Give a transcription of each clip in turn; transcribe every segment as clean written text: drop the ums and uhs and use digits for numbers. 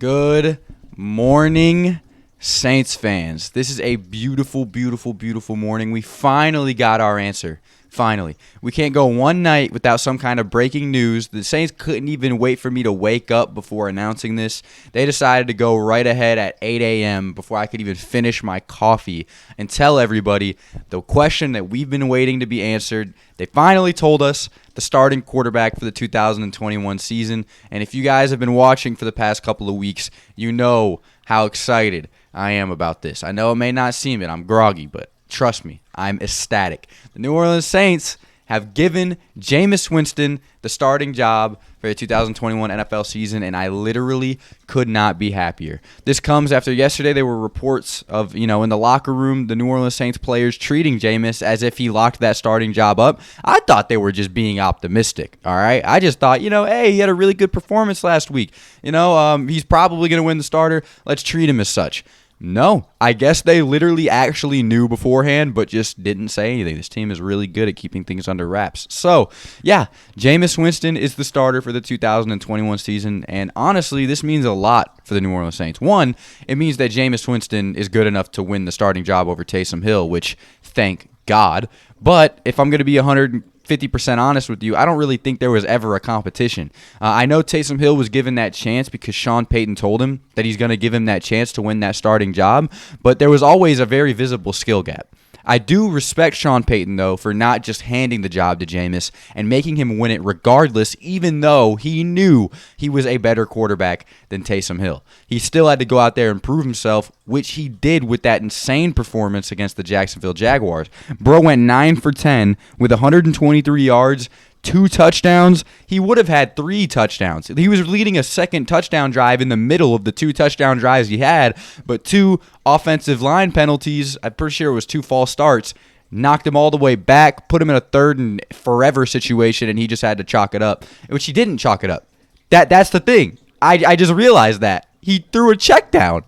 Good morning, Saints fans. This is a beautiful, beautiful, beautiful morning. We finally got our answer. Finally. We can't go one night without some kind of breaking news. The Saints couldn't even wait for me to wake up before announcing this. They decided to go right ahead at 8 a.m. before I could even finish my coffee and tell everybody the question that we've been waiting to be answered. They finally told us the starting quarterback for the 2021 season. And if you guys have been watching for the past couple of weeks, you know how excited I am about this. I know it may not seem it. I'm groggy, but trust me, I'm ecstatic. The New Orleans Saints have given Jameis Winston the starting job for the 2021 NFL season, and I literally could not be happier. This comes after yesterday there were reports of, in the locker room, the New Orleans Saints players treating Jameis as if he locked that starting job up. I thought they were just being optimistic, all right? I just thought, hey, he had a really good performance last week. He's probably going to win the starter. Let's treat him as such. No, I guess they literally actually knew beforehand, but just didn't say anything. This team is really good at keeping things under wraps. So, yeah, Jameis Winston is the starter for the 2021 season, and honestly, this means a lot for the New Orleans Saints. One, it means that Jameis Winston is good enough to win the starting job over Taysom Hill, which, thank God. But if I'm going to be 150% honest with you, I don't really think there was ever a competition. I know Taysom Hill was given that chance because Sean Payton told him that he's going to give him that chance to win that starting job, but there was always a very visible skill gap. I do respect Sean Payton, though, for not just handing the job to Jameis and making him win it regardless, even though he knew he was a better quarterback than Taysom Hill. He still had to go out there and prove himself, which he did with that insane performance against the Jacksonville Jaguars. Bro went 9 for 10 with 123 yards, 2 touchdowns. He would have had 3 touchdowns. He was leading a second touchdown drive in the middle of the 2 touchdown drives he had, but 2 offensive line penalties, I'm pretty sure it was 2 false starts, knocked him all the way back, put him in a third and forever situation, and he just had to chalk it up, which he didn't chalk it up. That's the thing. I just realized that. He threw a check down.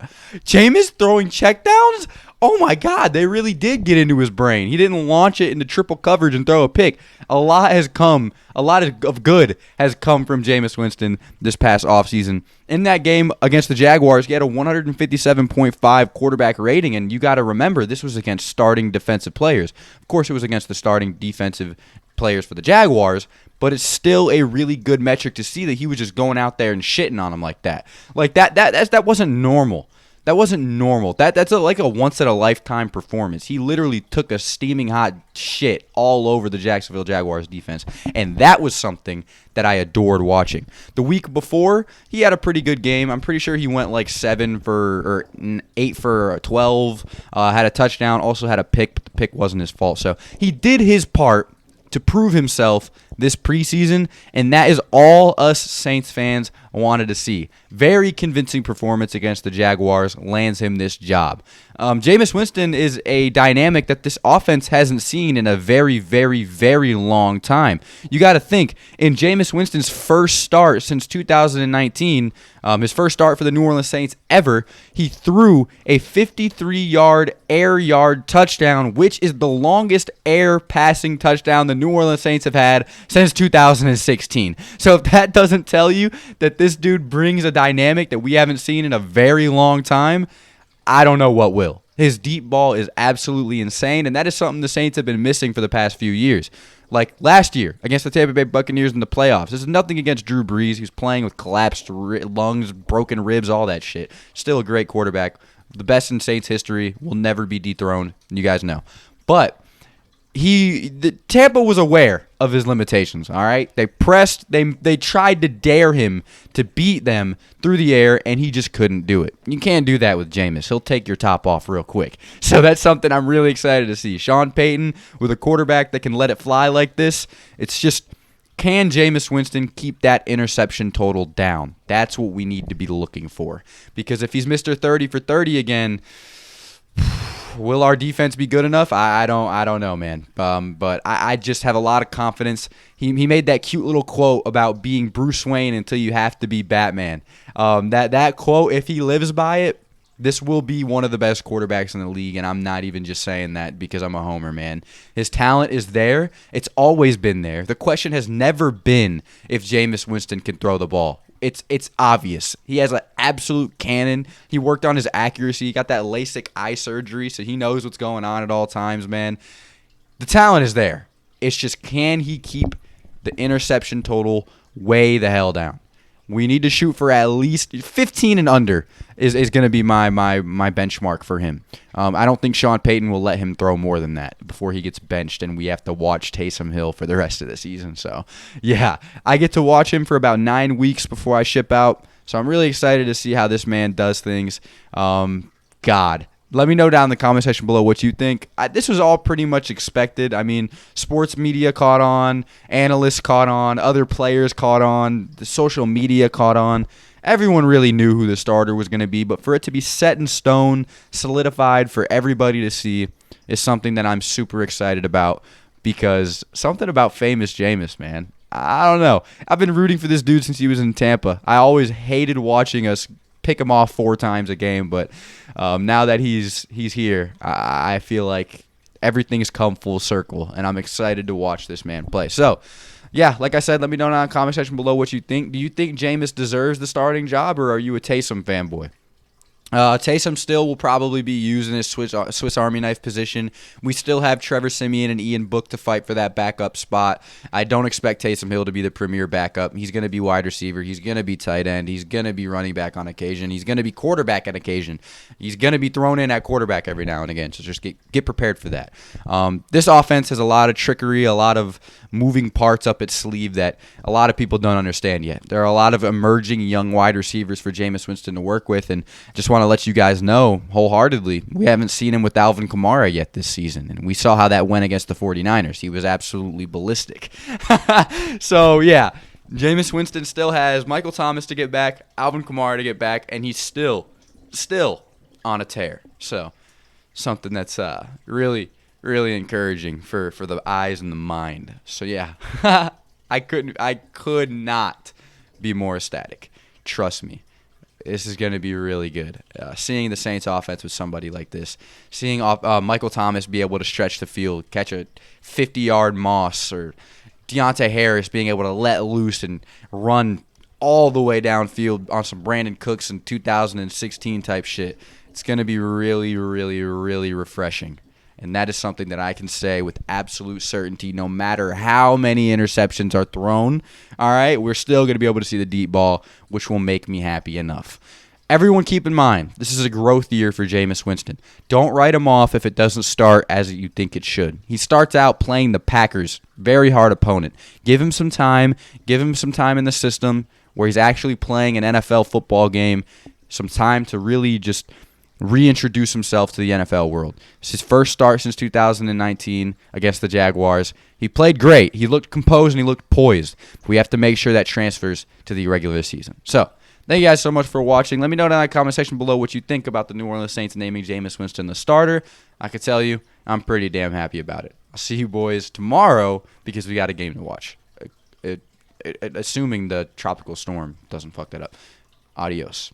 Jameis throwing check downs? Oh my God, they really did get into his brain. He didn't launch it into triple coverage and throw a pick. A lot of good has come from Jameis Winston this past offseason. In that game against the Jaguars, he had a 157.5 quarterback rating, and you got to remember, this was against starting defensive players. Of course, it was against the starting defensive players for the Jaguars, but it's still a really good metric to see that he was just going out there and shitting on them like that. That wasn't normal. That wasn't normal. That's like a once-in-a-lifetime performance. He literally took a steaming hot shit all over the Jacksonville Jaguars defense, and that was something that I adored watching. The week before, he had a pretty good game. I'm pretty sure he went like 8 for 12, had a touchdown, also had a pick, but the pick wasn't his fault. So he did his part to prove himself this preseason, and that is all us Saints fans wanted to see. Very convincing performance against the Jaguars lands him this job. Jameis Winston is a dynamic that this offense hasn't seen in a very, very, very long time. You got to think, in Jameis Winston's first start since 2019, his first start for the New Orleans Saints ever, he threw a 53-yard air yard touchdown, which is the longest air passing touchdown the New Orleans Saints have had since 2016. So if that doesn't tell you that this dude brings a dynamic that we haven't seen in a very long time, I don't know what will. His deep ball is absolutely insane, and that is something the Saints have been missing for the past few years. Like last year against the Tampa Bay Buccaneers in the playoffs. This is nothing against Drew Brees. He's playing with collapsed lungs, broken ribs, all that shit. Still a great quarterback. The best in Saints history. Will never be dethroned. You guys know. But Tampa was aware of his limitations, all right? They pressed, they tried to dare him to beat them through the air, and he just couldn't do it. You can't do that with Jameis. He'll take your top off real quick. So that's something I'm really excited to see. Sean Payton with a quarterback that can let it fly like this, it's just, can Jameis Winston keep that interception total down? That's what we need to be looking for. Because if he's Mr. 30 for 30 again, will our defense be good enough? I don't know, man. But I just have a lot of confidence. He made that cute little quote about being Bruce Wayne until you have to be Batman. That quote, if he lives by it, this will be one of the best quarterbacks in the league, and I'm not even just saying that because I'm a homer, man. His talent is there. It's always been there. The question has never been if Jameis Winston can throw the ball. It's obvious. He has an absolute cannon. He worked on his accuracy. He got that LASIK eye surgery, so he knows what's going on at all times, man. The talent is there. It's just, can he keep the interception total way the hell down? We need to shoot for at least 15 and under is going to be my benchmark for him. I don't think Sean Payton will let him throw more than that before he gets benched and we have to watch Taysom Hill for the rest of the season. So, yeah, I get to watch him for about 9 weeks before I ship out. So I'm really excited to see how this man does things. God. Let me know down in the comment section below what you think. This was all pretty much expected. I mean, sports media caught on, analysts caught on, other players caught on, the social media caught on. Everyone really knew who the starter was going to be, but for it to be set in stone, solidified for everybody to see is something that I'm super excited about, because something about famous Jameis, man. I don't know. I've been rooting for this dude since he was in Tampa. I always hated watching us pick him off 4 times a game, but now that he's here, I feel like everything's come full circle, and I'm excited to watch this man play. So, yeah, like I said, let me know down in the comment section below what you think. Do you think Jameis deserves the starting job, or are you a Taysom fanboy? Taysom still will probably be used in his Swiss Army knife position. We still have Trevor Siemian and Ian Book to fight for that backup spot. I don't expect Taysom Hill to be the premier backup. He's going to be wide receiver. He's going to be tight end. He's going to be running back on occasion. He's going to be quarterback on occasion. He's going to be thrown in at quarterback every now and again. So just get prepared for that. This offense has a lot of trickery, a lot of moving parts up its sleeve that a lot of people don't understand yet. There are a lot of emerging young wide receivers for Jameis Winston to work with, and just want to let you guys know wholeheartedly, we haven't seen him with Alvin Kamara yet this season, and we saw how that went against the 49ers. He was absolutely ballistic. So, yeah, Jameis Winston still has Michael Thomas to get back, Alvin Kamara to get back, and he's still on a tear. So, something that's really encouraging for the eyes and the mind. So, yeah, I could not be more ecstatic. Trust me. This is going to be really good. Seeing the Saints offense with somebody like this, seeing Michael Thomas be able to stretch the field, catch a 50-yard Moss, or Deontay Harris being able to let loose and run all the way downfield on some Brandon Cooks in 2016 type shit. It's going to be really refreshing. And that is something that I can say with absolute certainty, no matter how many interceptions are thrown. All right, we're still going to be able to see the deep ball, which will make me happy enough. Everyone keep in mind, this is a growth year for Jameis Winston. Don't write him off if it doesn't start as you think it should. He starts out playing the Packers, very hard opponent. Give him some time. Give him some time in the system where he's actually playing an NFL football game, some time to really just reintroduce himself to the NFL world. It's his first start since 2019 against the Jaguars. He played great. He looked composed and he looked poised. We have to make sure that transfers to the regular season. So, thank you guys so much for watching. Let me know down in the comment section below what you think about the New Orleans Saints naming Jameis Winston the starter. I can tell you, I'm pretty damn happy about it. I'll see you boys tomorrow because we got a game to watch. Assuming the tropical storm doesn't fuck that up. Adios.